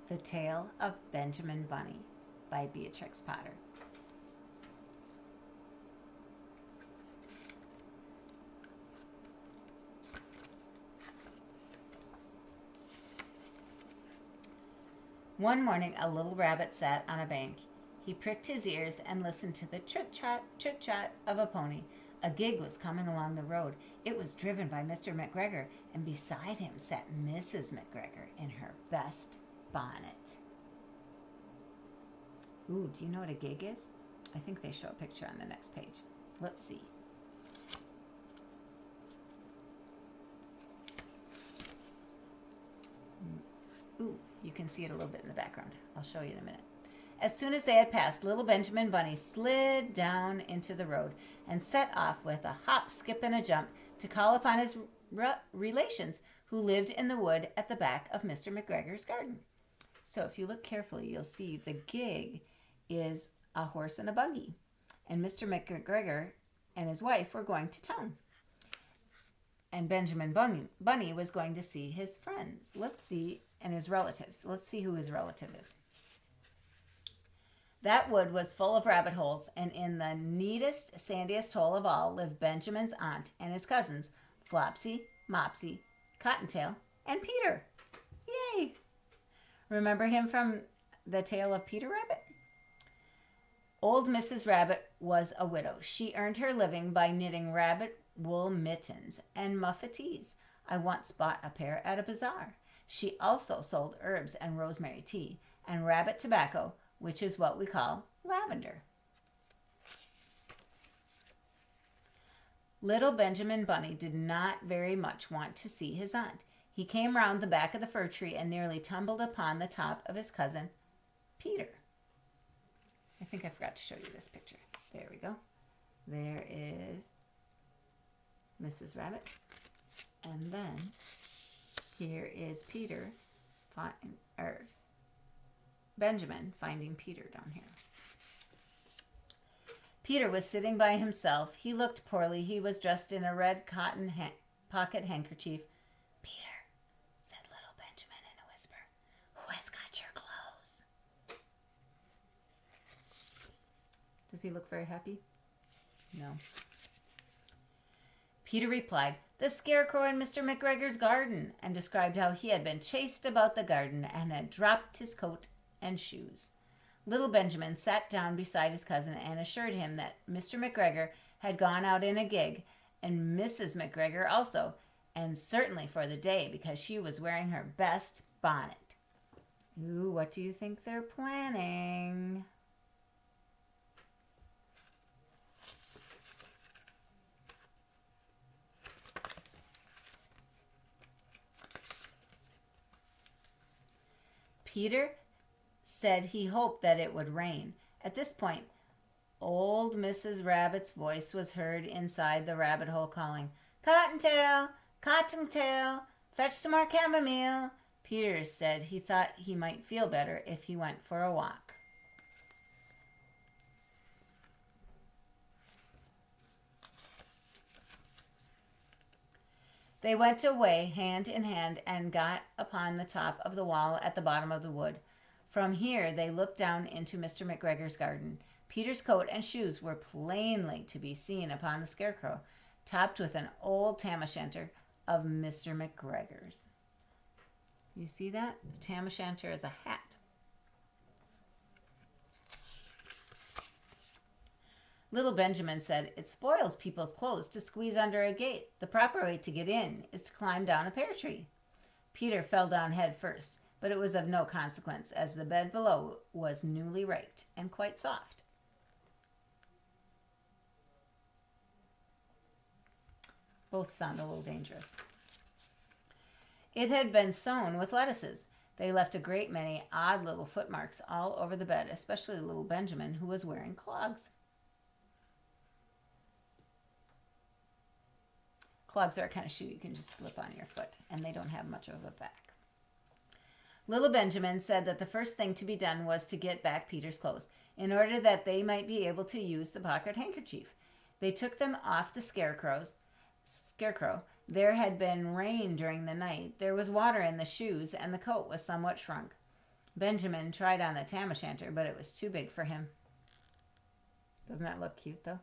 The Tale of Benjamin Bunny by Beatrix Potter. One morning a little rabbit sat on a bank. He pricked his ears and listened to the trot of a pony. A gig was coming along the road. It was driven by Mr. McGregor, and beside him sat Mrs. McGregor in her best bonnet. Ooh, do you know what a gig is? I think they show a picture on the next page. Let's see. Ooh, you can see it a little bit in the background. I'll show you in a minute. As soon as they had passed, little Benjamin Bunny slid down into the road and set off with a hop, skip, and a jump to call upon his relations who lived in the wood at the back of Mr. McGregor's garden. So if you look carefully, you'll see the gig is a horse and a buggy. And Mr. McGregor and his wife were going to town. And Benjamin Bunny was going to see his friends. And his relatives. Let's see who his relative is. That wood was full of rabbit holes, and in the neatest, sandiest hole of all lived Benjamin's aunt and his cousins, Flopsy, Mopsy, Cottontail, and Peter. Yay! Remember him from the Tale of Peter Rabbit? Old Mrs. Rabbit was a widow. She earned her living by knitting rabbit wool mittens and muffetees. I once bought a pair at a bazaar. She also sold herbs and rosemary tea and rabbit tobacco, which is what we call lavender. Little Benjamin Bunny did not very much want to see his aunt. He came round the back of the fir tree and nearly tumbled upon the top of his cousin, Peter. I think I forgot to show you this picture. There we go. There is Mrs. Rabbit. And then here is Benjamin finding Peter down here. Peter was sitting by himself. He looked poorly. He was dressed in a red cotton pocket handkerchief. Peter, said little Benjamin in a whisper, who has got your clothes? Does he look very happy? No. Peter replied, the Scarecrow in Mr. McGregor's garden, and described how he had been chased about the garden and had dropped his coat and shoes. Little Benjamin sat down beside his cousin and assured him that Mr. McGregor had gone out in a gig, and Mrs. McGregor also, and certainly for the day because she was wearing her best bonnet. Ooh, what do you think they're planning? Peter said he hoped that it would rain. At this point, old Mrs. Rabbit's voice was heard inside the rabbit hole calling, Cottontail, Cottontail, fetch some more chamomile. Peter said he thought he might feel better if he went for a walk. They went away hand in hand and got upon the top of the wall at the bottom of the wood. From here they looked down into Mr. McGregor's garden. Peter's coat and shoes were plainly to be seen upon the Scarecrow, topped with an old tam-o'-shanter of Mr. McGregor's. You see that? The tam-o'-shanter is a hat. Little Benjamin said, it spoils people's clothes to squeeze under a gate. The proper way to get in is to climb down a pear tree. Peter fell down head first, but it was of no consequence, as the bed below was newly raked and quite soft. Both sound a little dangerous. It had been sown with lettuces. They left a great many odd little footmarks all over the bed, especially little Benjamin, who was wearing clogs. Clogs are a kind of shoe you can just slip on your foot, and they don't have much of a back. Little Benjamin said that the first thing to be done was to get back Peter's clothes, in order that they might be able to use the pocket handkerchief. They took them off the Scarecrow. There had been rain during the night. There was water in the shoes, and the coat was somewhat shrunk. Benjamin tried on the tam o' shanter, but it was too big for him. Doesn't that look cute, though?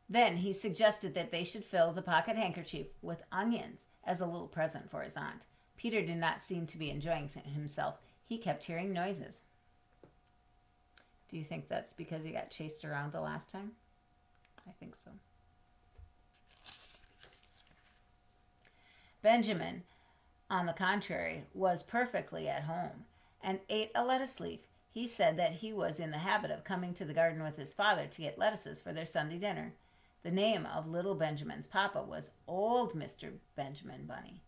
Then he suggested that they should fill the pocket handkerchief with onions as a little present for his aunt. Peter did not seem to be enjoying himself. He kept hearing noises. Do you think that's because he got chased around the last time? I think so. Benjamin, on the contrary, was perfectly at home and ate a lettuce leaf. He said that he was in the habit of coming to the garden with his father to get lettuces for their Sunday dinner. The name of little Benjamin's papa was Old Mr. Benjamin Bunny.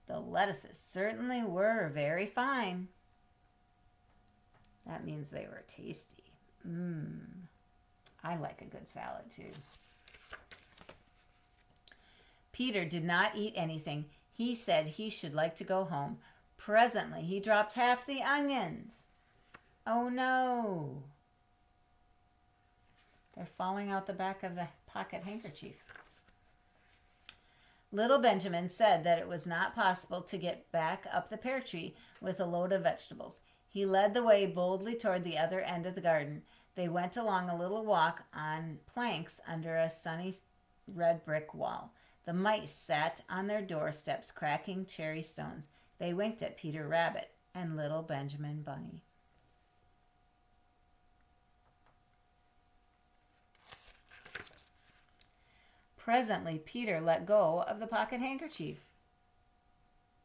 The lettuces certainly were very fine. That means they were tasty. I like a good salad too. Peter did not eat anything. He said he should like to go home. Presently, he dropped half the onions. Oh no! They're falling out the back of the pocket handkerchief. Little Benjamin said that it was not possible to get back up the pear tree with a load of vegetables. He led the way boldly toward the other end of the garden. They went along a little walk on planks under a sunny red brick wall. The mice sat on their doorsteps cracking cherry stones. They winked at Peter Rabbit and little Benjamin Bunny. Presently, Peter let go of the pocket handkerchief.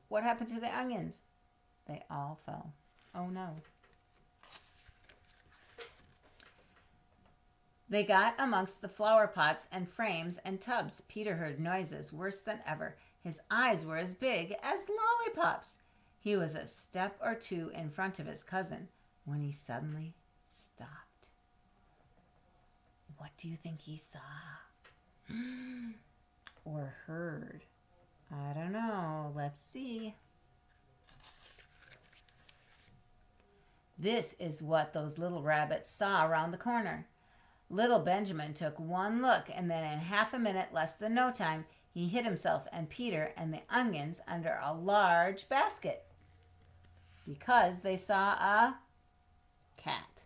What happened to the onions? They all fell. Oh no. They got amongst the flower pots and frames and tubs. Peter heard noises worse than ever. His eyes were as big as lollipops. He was a step or two in front of his cousin when he suddenly stopped. What do you think he saw? Or heard? I don't know. Let's see. This is what those little rabbits saw around the corner. Little Benjamin took one look, and then in half a minute, less than no time, he hid himself and Peter and the onions under a large basket because they saw a cat.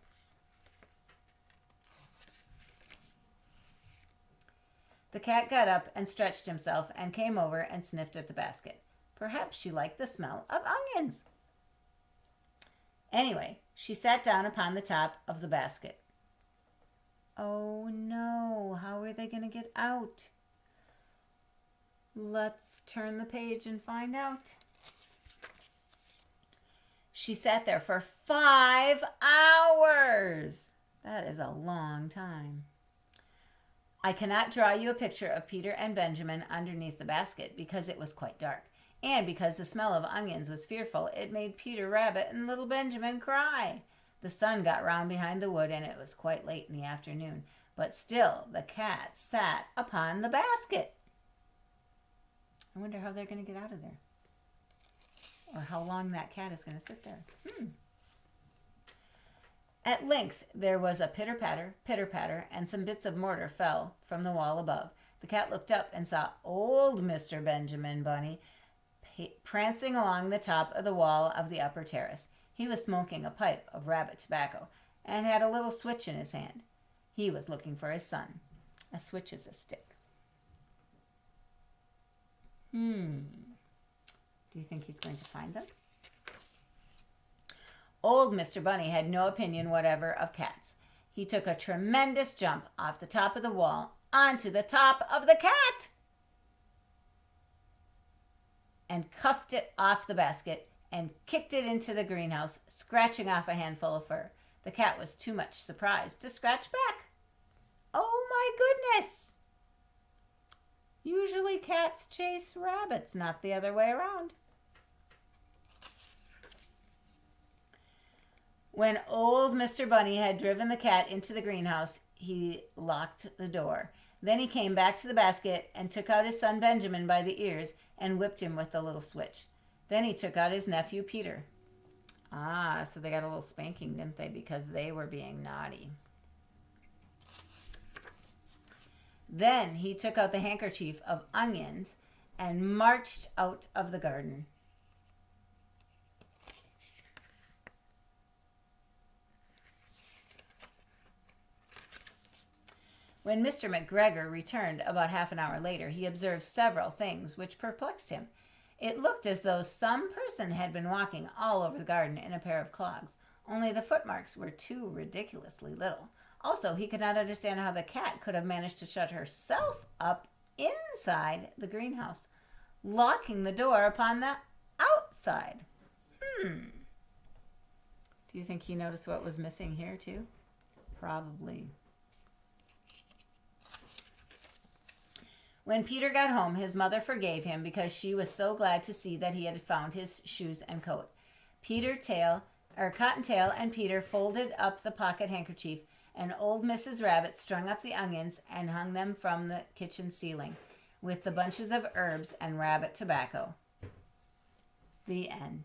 The cat got up and stretched himself and came over and sniffed at the basket. Perhaps she liked the smell of onions. Anyway, she sat down upon the top of the basket. Oh no, how are they going to get out? Let's turn the page and find out. She sat there for 5 hours. That is a long time. I cannot draw you a picture of Peter and Benjamin underneath the basket because it was quite dark. And because the smell of onions was fearful, it made Peter Rabbit and little Benjamin cry. The sun got round behind the wood, and it was quite late in the afternoon. But still, the cat sat upon the basket. I wonder how they're going to get out of there. Or how long that cat is going to sit there. At length, there was a pitter-patter, and some bits of mortar fell from the wall above. The cat looked up and saw old Mr. Benjamin Bunny prancing along the top of the wall of the upper terrace. He was smoking a pipe of rabbit tobacco and had a little switch in his hand. He was looking for his son. A switch is a stick. Do you think he's going to find them? Old Mr. Bunny had no opinion whatever of cats. He took a tremendous jump off the top of the wall onto the top of the cat and cuffed it off the basket and kicked it into the greenhouse, scratching off a handful of fur. The cat was too much surprised to scratch back. Oh my goodness! Usually cats chase rabbits, not the other way around. When old Mr. Bunny had driven the cat into the greenhouse, he locked the door. Then he came back to the basket and took out his son Benjamin by the ears and whipped him with the little switch. Then he took out his nephew Peter. So they got a little spanking, didn't they? Because they were being naughty. Then he took out the handkerchief of onions and marched out of the garden. When Mr. McGregor returned about half an hour later, he observed several things which perplexed him. It looked as though some person had been walking all over the garden in a pair of clogs, only the footmarks were too ridiculously little. Also, he could not understand how the cat could have managed to shut herself up inside the greenhouse, locking the door upon the outside. Do you think he noticed what was missing here too? Probably. When Peter got home, his mother forgave him because she was so glad to see that he had found his shoes and coat. Cottontail and Peter folded up the pocket handkerchief, and old Mrs. Rabbit strung up the onions and hung them from the kitchen ceiling with the bunches of herbs and rabbit tobacco. The end.